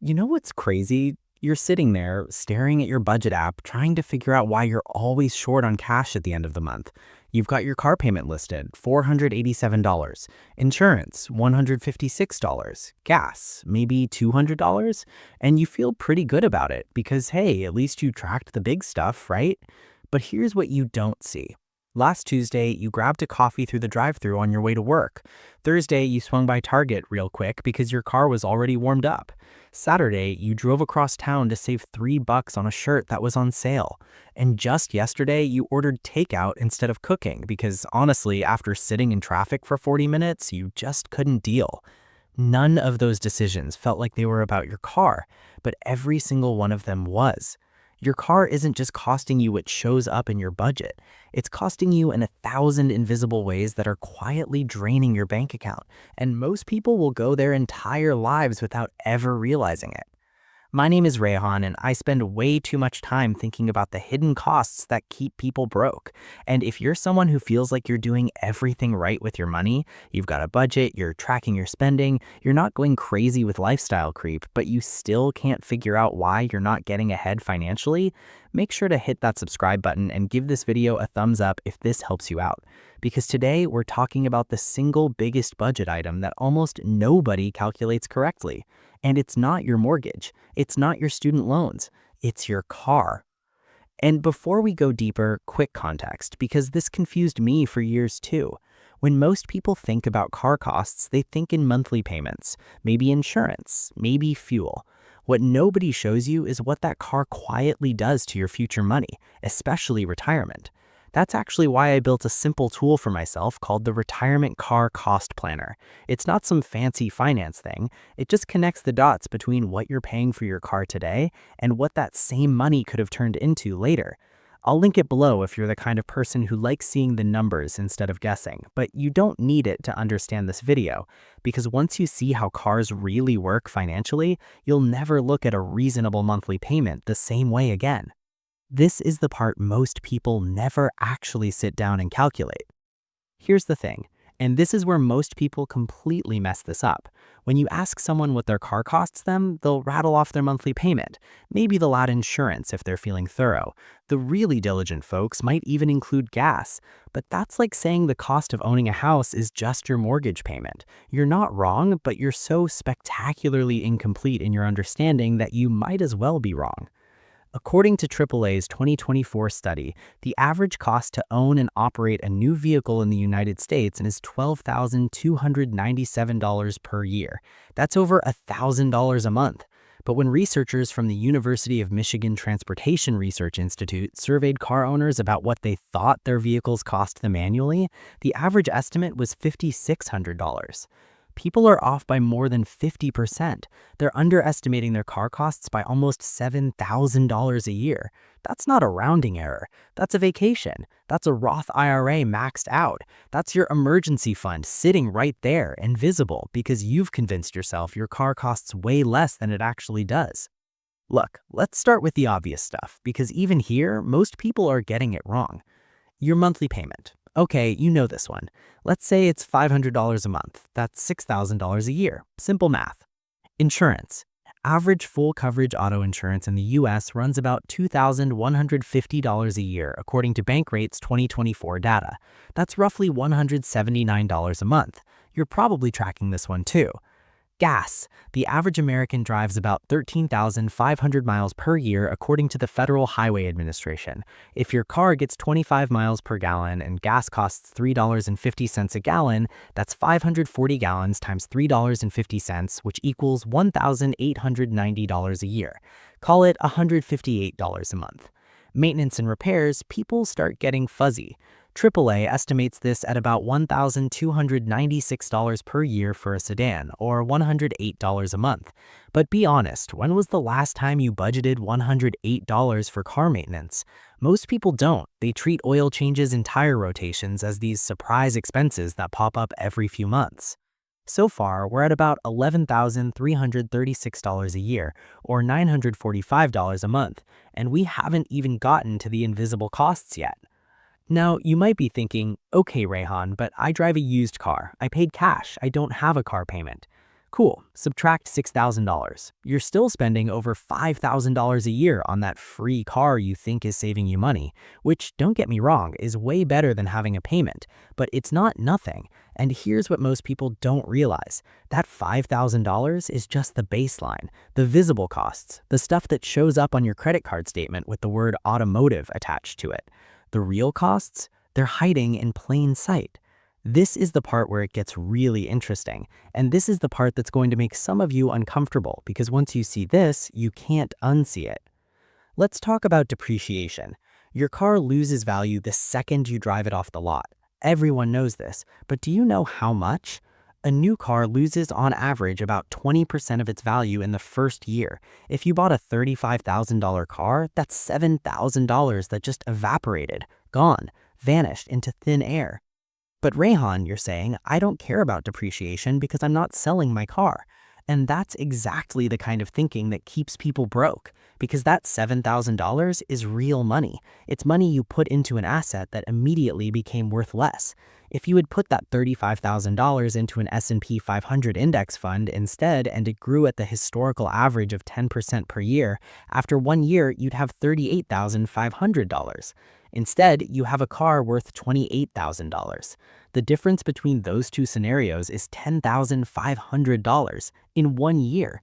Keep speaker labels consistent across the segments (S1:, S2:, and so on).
S1: You know what's crazy? You're sitting there staring at your budget app, trying to figure out why you're always short on cash at the end of the month. You've got your car payment listed, $487, insurance, $156, gas, maybe $200, and you feel pretty good about it because, hey, at least you tracked the big stuff, right? But here's what you don't see. Last Tuesday, you grabbed a coffee through the drive-thru on your way to work. Thursday, you swung by Target real quick because your car was already warmed up. Saturday, you drove across town to save $3 on a shirt that was on sale. And just yesterday, you ordered takeout instead of cooking because honestly, after sitting in traffic for 40 minutes, you just couldn't deal. None of those decisions felt like they were about your car, but every single one of them was. Your car isn't just costing you what shows up in your budget. It's costing you in 1,000 invisible ways that are quietly draining your bank account, and most people will go their entire lives without ever realizing it. My name is Rayhan, and I spend way too much time thinking about the hidden costs that keep people broke. And if you're someone who feels like you're doing everything right with your money, you've got a budget, you're tracking your spending, you're not going crazy with lifestyle creep, but you still can't figure out why you're not getting ahead financially, make sure to hit that subscribe button and give this video a thumbs up if this helps you out. Because today we're talking about the single biggest budget item that almost nobody calculates correctly. And it's not your mortgage. It's not your student loans. It's your car. And before we go deeper, quick context, because this confused me for years too. When most people think about car costs, they think in monthly payments, maybe insurance, maybe fuel. What nobody shows you is what that car quietly does to your future money, especially retirement. That's actually why I built a simple tool for myself called the Retirement Car Cost Planner. It's not some fancy finance thing. It just connects the dots between what you're paying for your car today and what that same money could have turned into later. I'll link it below if you're the kind of person who likes seeing the numbers instead of guessing, but you don't need it to understand this video, because once you see how cars really work financially, you'll never look at a reasonable monthly payment the same way again. This is the part most people never actually sit down and calculate. Here's the thing, and this is where most people completely mess this up. When you ask someone what their car costs them, they'll rattle off their monthly payment. Maybe they'll add insurance if they're feeling thorough. The really diligent folks might even include gas. But that's like saying the cost of owning a house is just your mortgage payment. You're not wrong, but you're so spectacularly incomplete in your understanding that you might as well be wrong. According to AAA's 2024 study, the average cost to own and operate a new vehicle in the United States is $12,297 per year. That's over $1,000 a month. But when researchers from the University of Michigan Transportation Research Institute surveyed car owners about what they thought their vehicles cost them annually, the average estimate was $5,600. People are off by more than 50%. They're underestimating their car costs by almost $7,000 a year. That's not a rounding error. That's a vacation. That's a Roth IRA maxed out. That's your emergency fund sitting right there and visible because you've convinced yourself your car costs way less than it actually does. Look, let's start with the obvious stuff, because even here, most people are getting it wrong. Your monthly payment. Okay, you know this one. Let's say it's $500 a month. That's $6,000 a year. Simple math. Insurance. Average full coverage auto insurance in the US runs about $2,150 a year, according to Bankrate's 2024 data. That's roughly $179 a month. You're probably tracking this one too. Gas. The average American drives about 13,500 miles per year according to the Federal Highway Administration. If your car gets 25 miles per gallon and gas costs $3.50 a gallon, that's 540 gallons times $3.50, which equals $1,890 a year. Call it $158 a month. Maintenance and repairs, people start getting fuzzy. AAA estimates this at about $1,296 per year for a sedan, or $108 a month. But be honest, when was the last time you budgeted $108 for car maintenance? Most people don't. They treat oil changes and tire rotations as these surprise expenses that pop up every few months. So far, we're at about $11,336 a year, or $945 a month, and we haven't even gotten to the invisible costs yet. Now, you might be thinking, okay, Rayhan, but I drive a used car. I paid cash. I don't have a car payment. Cool, subtract $6,000. You're still spending over $5,000 a year on that free car you think is saving you money, which, don't get me wrong, is way better than having a payment, but it's not nothing. And here's what most people don't realize. That $5,000 is just the baseline, the visible costs, the stuff that shows up on your credit card statement with the word automotive attached to it. The real costs? They're hiding in plain sight. This is the part where it gets really interesting, and this is the part that's going to make some of you uncomfortable because once you see this, you can't unsee it. Let's talk about depreciation. Your car loses value the second you drive it off the lot. Everyone knows this, but do you know how much? A new car loses on average about 20% of its value in the first year. If you bought a $35,000 car, that's $7,000 that just evaporated, gone, vanished into thin air. But Rayhan, you're saying, I don't care about depreciation because I'm not selling my car. And that's exactly the kind of thinking that keeps people broke, because that $7,000 is real money. It's money you put into an asset that immediately became worth less. If you had put that $35,000 into an S&P 500 index fund instead and it grew at the historical average of 10% per year, after 1 year you'd have $38,500. Instead, you have a car worth $28,000. The difference between those two scenarios is $10,500 in 1 year.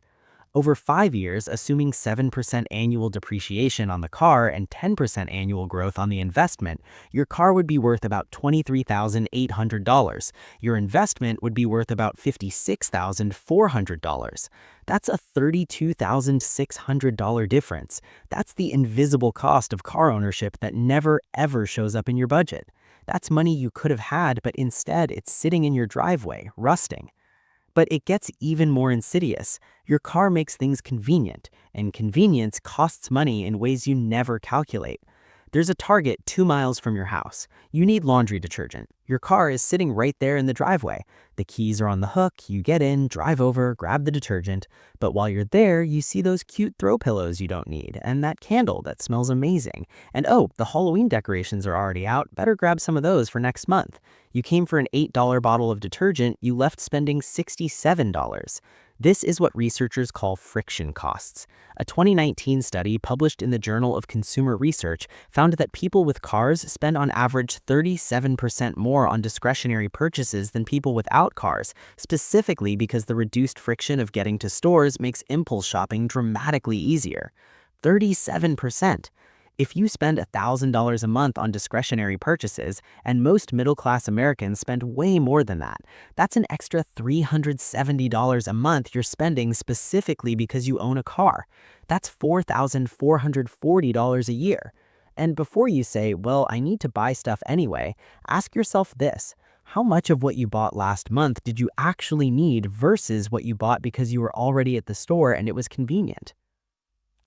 S1: Over 5 years, assuming 7% annual depreciation on the car and 10% annual growth on the investment, your car would be worth about $23,800. Your investment would be worth about $56,400. That's a $32,600 difference. That's the invisible cost of car ownership that never ever shows up in your budget. That's money you could have had, but instead it's sitting in your driveway, rusting. But it gets even more insidious. Your car makes things convenient, and convenience costs money in ways you never calculate. There's a Target 2 miles from your house. You need laundry detergent. Your car is sitting right there in the driveway. The keys are on the hook, you get in, drive over, grab the detergent. But while you're there, you see those cute throw pillows you don't need, and that candle that smells amazing. And oh, the Halloween decorations are already out, better grab some of those for next month. You came for an $8 bottle of detergent, you left spending $67. This is what researchers call friction costs. A 2019 study published in the Journal of Consumer Research found that people with cars spend on average 37% more on discretionary purchases than people without cars, specifically because the reduced friction of getting to stores makes impulse shopping dramatically easier. 37%. If you spend $1,000 a month on discretionary purchases, and most middle-class Americans spend way more than that, that's an extra $370 a month you're spending specifically because you own a car. That's $4,440 a year. And before you say, well, I need to buy stuff anyway, ask yourself this. How much of what you bought last month did you actually need versus what you bought because you were already at the store and it was convenient?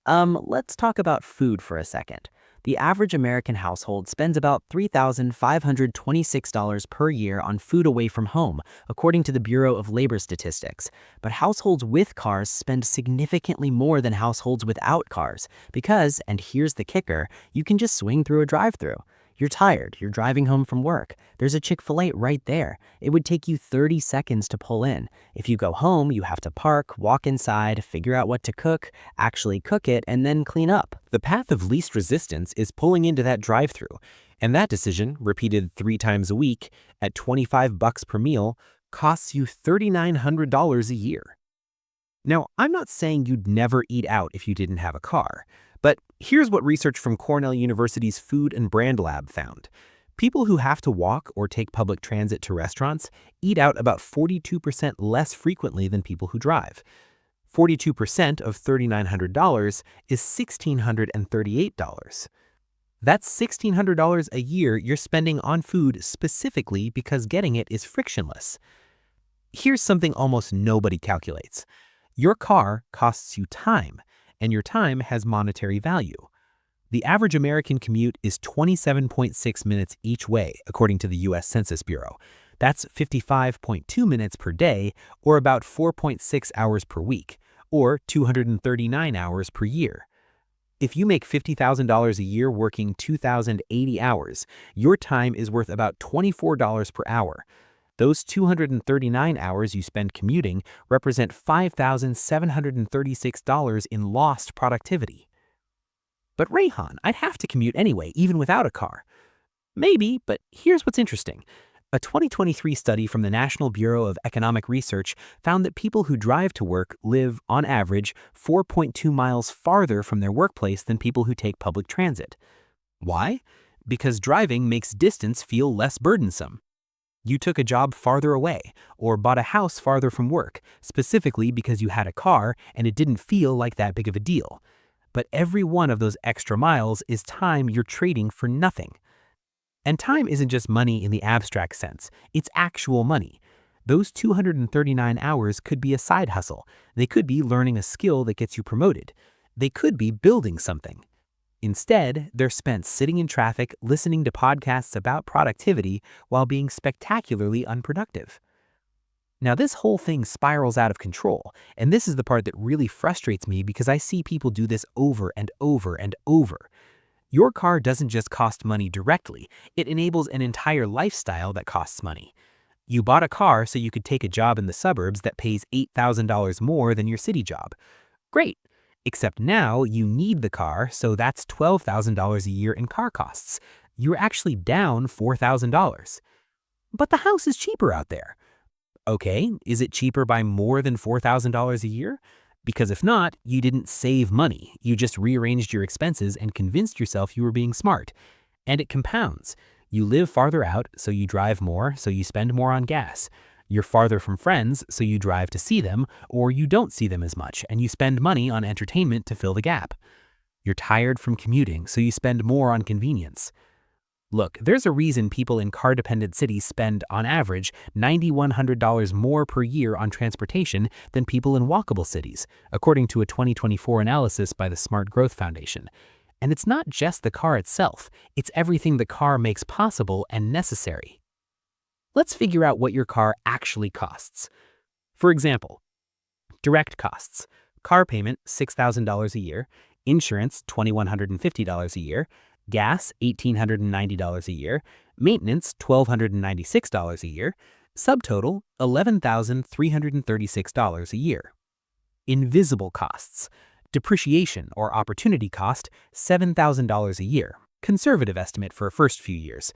S1: Let's talk about food for a second. The average American household spends about $3,526 per year on food away from home, according to the Bureau of Labor Statistics. But households with cars spend significantly more than households without cars because, and here's the kicker, you can just swing through a drive-thru. You're tired, you're driving home from work. There's a Chick-fil-A right there. It would take you 30 seconds to pull in. If you go home, you have to park, walk inside, figure out what to cook, actually cook it, and then clean up.
S2: The path of least resistance is pulling into that drive-thru, and that decision, repeated 3 times a week at $25 per meal, costs you $3,900 a year. Now, I'm not saying you'd never eat out if you didn't have a car, but here's what research from Cornell University's Food and Brand Lab found. People who have to walk or take public transit to restaurants eat out about 42% less frequently than people who drive. 42% of $3,900 is $1,638. That's $1,600 a year you're spending on food specifically because getting it is frictionless. Here's something almost nobody calculates. Your car costs you time, and your time has monetary value. The average American commute is 27.6 minutes each way, according to the U.S. Census Bureau. That's 55.2 minutes per day, or about 4.6 hours per week, or 239 hours per year. If you make $50,000 a year working 2,080 hours, your time is worth about $24 per hour. Those 239 hours you spend commuting represent $5,736 in lost productivity. But Rayhan, I'd have to commute anyway, even without a car. Maybe, but here's what's interesting. A 2023 study from the National Bureau of Economic Research found that people who drive to work live, on average, 4.2 miles farther from their workplace than people who take public transit. Why? Because driving makes distance feel less burdensome. You took a job farther away, or bought a house farther from work, specifically because you had a car and it didn't feel like that big of a deal. But every one of those extra miles is time you're trading for nothing. And time isn't just money in the abstract sense, it's actual money. Those 239 hours could be a side hustle. They could be learning a skill that gets you promoted. They could be building something. Instead, they're spent sitting in traffic, listening to podcasts about productivity while being spectacularly unproductive. Now, this whole thing spirals out of control, and this is the part that really frustrates me because I see people do this over and over and over. Your car doesn't just cost money directly, it enables an entire lifestyle that costs money. You bought a car so you could take a job in the suburbs that pays $8,000 more than your city job. Great. Except now you need the car, so that's $12,000 a year in car costs. You're actually down $4,000. But the house is cheaper out there. Okay, is it cheaper by more than $4,000 a year? Because if not, you didn't save money. You just rearranged your expenses and convinced yourself you were being smart. And it compounds. You live farther out, so you drive more, so you spend more on gas. You're farther from friends, so you drive to see them, or you don't see them as much, and you spend money on entertainment to fill the gap. You're tired from commuting, so you spend more on convenience. Look, there's a reason people in car-dependent cities spend, on average, $9,100 more per year on transportation than people in walkable cities, according to a 2024 analysis by the Smart Growth Foundation. And it's not just the car itself, it's everything the car makes possible and necessary. Let's figure out what your car actually costs. For example, direct costs. Car payment, $6,000 a year. Insurance, $2,150 a year. Gas, $1,890 a year. Maintenance, $1,296 a year. Subtotal, $11,336 a year. Invisible costs. Depreciation or opportunity cost, $7,000 a year. Conservative estimate for first few years.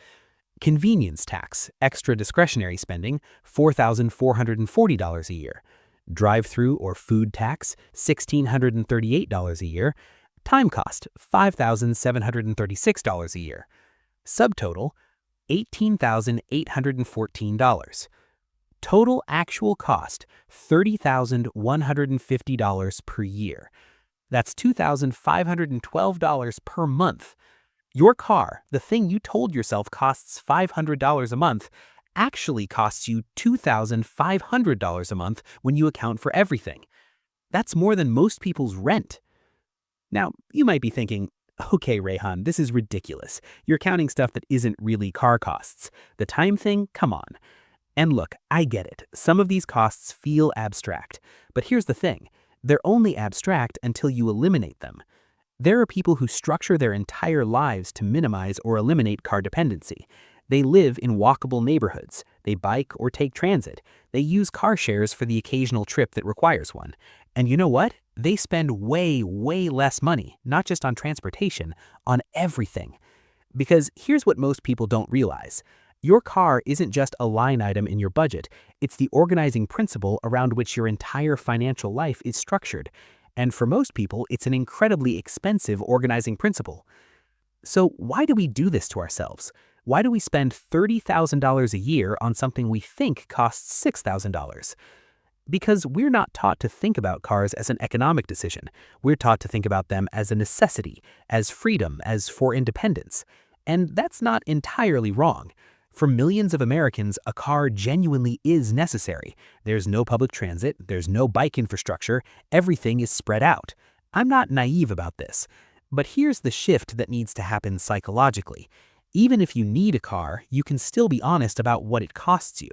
S2: Convenience tax, extra discretionary spending, $4,440 a year. Drive-through or food tax, $1,638 a year. Time cost, $5,736 a year. Subtotal, $18,814. Total actual cost, $30,150 per year. That's $2,512 per month. Your car, the thing you told yourself costs $500 a month, actually costs you $2,500 a month when you account for everything. That's more than most people's rent. Now, you might be thinking, okay, Rayhan, this is ridiculous. You're counting stuff that isn't really car costs. The time thing? Come on. And look, I get it. Some of these costs feel abstract. But here's the thing. They're only abstract until you eliminate them. There are people who structure their entire lives to minimize or eliminate car dependency. They live in walkable neighborhoods. They bike or take transit. They use car shares for the occasional trip that requires one. And you know what? They spend way, way less money, not just on transportation, on everything. Because here's what most people don't realize. Your car isn't just a line item in your budget. It's the organizing principle around which your entire financial life is structured. And for most people, it's an incredibly expensive organizing principle. So why do we do this to ourselves? Why do we spend $30,000 a year on something we think costs $6,000? Because we're not taught to think about cars as an economic decision. We're taught to think about them as a necessity, as freedom, as for independence. And that's not entirely wrong. For millions of Americans, a car genuinely is necessary. There's no public transit, there's no bike infrastructure, everything is spread out. I'm not naive about this. But here's the shift that needs to happen psychologically. Even if you need a car, you can still be honest about what it costs you.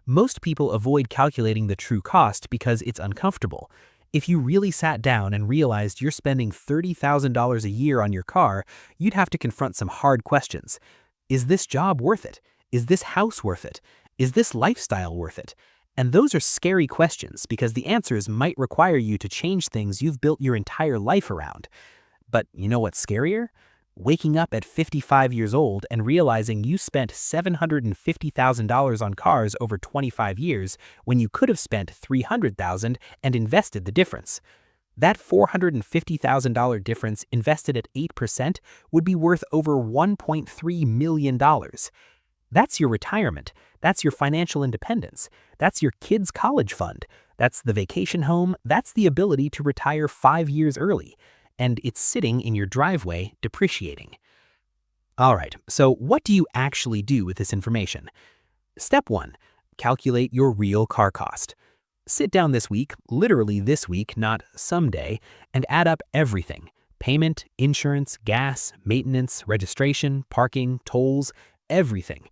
S2: Most people avoid calculating the true cost because it's uncomfortable. If you really sat down and realized you're spending $30,000 a year on your car, you'd have to confront some hard questions. Is this job worth it? Is this house worth it? Is this lifestyle worth it? And those are scary questions because the answers might require you to change things you've built your entire life around. But you know what's scarier? Waking up at 55 years old and realizing you spent $750,000 on cars over 25 years when you could have spent $300,000 and invested the difference. That $450,000 difference invested at 8% would be worth over $1.3 million. That's your retirement. That's your financial independence. That's your kids' college fund. That's the vacation home. That's the ability to retire 5 years early. And it's sitting in your driveway, depreciating. All right, so what do you actually do with this information? Step 1. Calculate your real car cost. Sit down this week, literally this week, not someday, and add up everything. Payment, insurance, gas, maintenance, registration, parking, tolls, everything.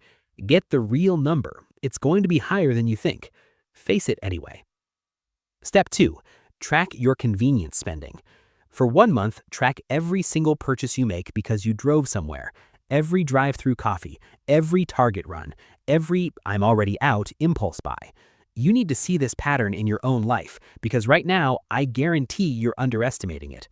S2: Get the real number. It's going to be higher than you think. Face it anyway. Step 2. Track your convenience spending. For 1 month, track every single purchase you make because you drove somewhere. Every drive-through coffee, every Target run, every I'm already out impulse buy. You need to see this pattern in your own life because right now, I guarantee you're underestimating it.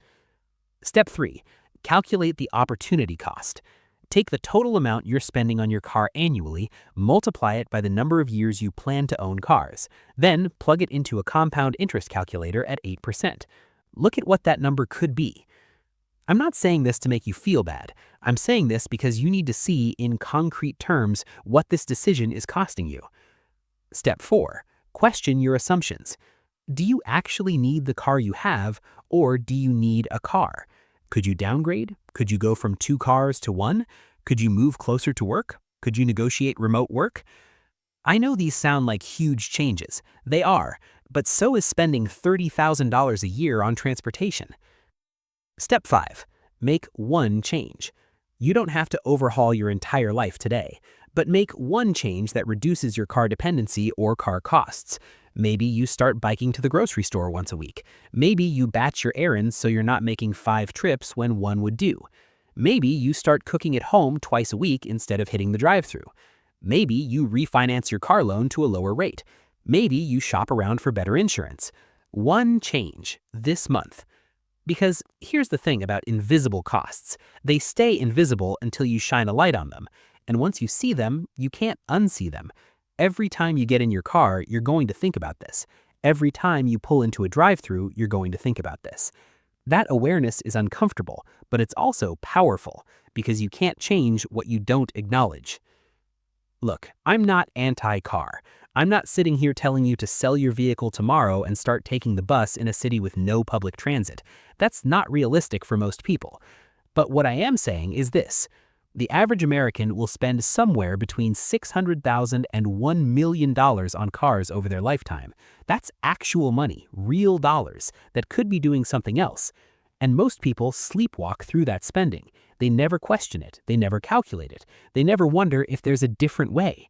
S2: Step 3. Calculate the opportunity cost. Take the total amount you're spending on your car annually, multiply it by the number of years you plan to own cars, then plug it into a compound interest calculator at 8%. Look at what that number could be. I'm not saying this to make you feel bad. I'm saying this because you need to see in concrete terms what this decision is costing you. Step 4. Question your assumptions. Do you actually need the car you have, or do you need a car? Could you downgrade? Could you go from 2 cars to 1? Could you move closer to work? Could you negotiate remote work? I know these sound like huge changes. They are, but so is spending $30,000 a year on transportation. Step 5. Make one change. You don't have to overhaul your entire life today, but make one change that reduces your car dependency or car costs. Maybe you start biking to the grocery store once a week. Maybe you batch your errands so you're not making 5 trips when 1 would do. Maybe you start cooking at home twice a week instead of hitting the drive-thru. Maybe you refinance your car loan to a lower rate. Maybe you shop around for better insurance. One change this month. Because here's the thing about invisible costs. They stay invisible until you shine a light on them. And once you see them, you can't unsee them. Every time you get in your car, you're going to think about this. Every time you pull into a drive-thru, you're going to think about this. That awareness is uncomfortable, but it's also powerful because you can't change what you don't acknowledge. Look, I'm not anti-car. I'm not sitting here telling you to sell your vehicle tomorrow and start taking the bus in a city with no public transit. That's not realistic for most people. But what I am saying is this. The average American will spend somewhere between $600,000 and $1 million on cars over their lifetime. That's actual money, real dollars, that could be doing something else. And most people sleepwalk through that spending. They never question it. They never calculate it. They never wonder if there's a different way.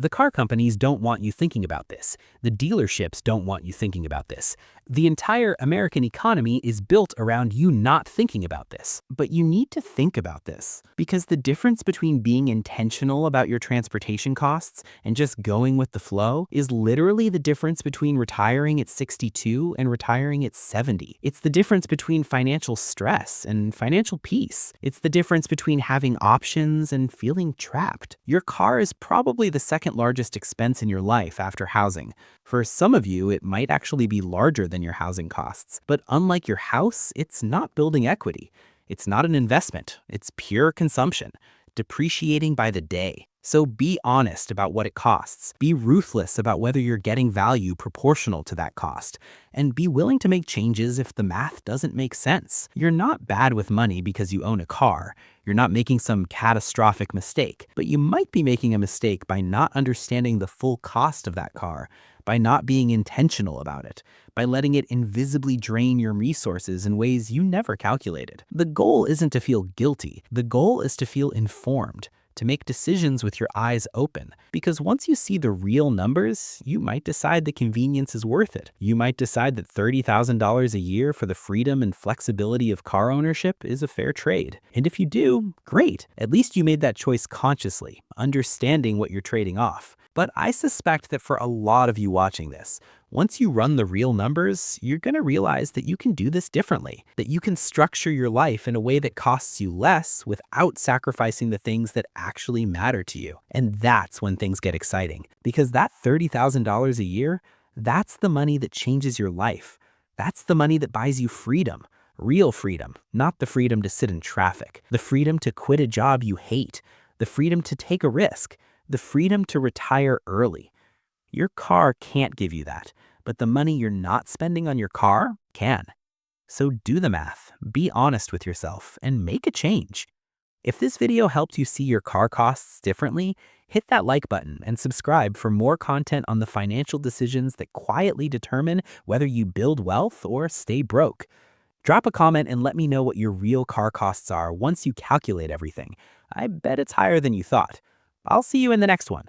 S2: The car companies don't want you thinking about this. The dealerships don't want you thinking about this. The entire American economy is built around you not thinking about this. But you need to think about this, because the difference between being intentional about your transportation costs and just going with the flow is literally the difference between retiring at 62 and retiring at 70. It's the difference between financial stress and financial peace. It's the difference between having options and feeling trapped. Your car is probably the second largest expense in your life after housing. For some of you, it might actually be larger than your housing costs. But unlike your house, it's not building equity. It's not an investment. It's pure consumption, depreciating by the day. So be honest about what it costs. Be ruthless about whether you're getting value proportional to that cost. And be willing to make changes if the math doesn't make sense. You're not bad with money because you own a car. You're not making some catastrophic mistake. But you might be making a mistake by not understanding the full cost of that car, by not being intentional about it, by letting it invisibly drain your resources in ways you never calculated. The goal isn't to feel guilty. The goal is to feel informed, to make decisions with your eyes open. Because once you see the real numbers, you might decide the convenience is worth it. You might decide that $30,000 a year for the freedom and flexibility of car ownership is a fair trade. And if you do, great. At least you made that choice consciously, understanding what you're trading off. But I suspect that for a lot of you watching this, once you run the real numbers, you're going to realize that you can do this differently, that you can structure your life in a way that costs you less without sacrificing the things that actually matter to you. And that's when things get exciting, because that $30,000 a year, that's the money that changes your life. That's the money that buys you freedom. Real freedom, not the freedom to sit in traffic, the freedom to quit a job you hate, the freedom to take a risk, the freedom to retire early. Your car can't give you that, but the money you're not spending on your car can. So do the math, be honest with yourself, and make a change. If this video helped you see your car costs differently, hit that like button and subscribe for more content on the financial decisions that quietly determine whether you build wealth or stay broke. Drop a comment and let me know what your real car costs are once you calculate everything. I bet it's higher than you thought. I'll see you in the next one.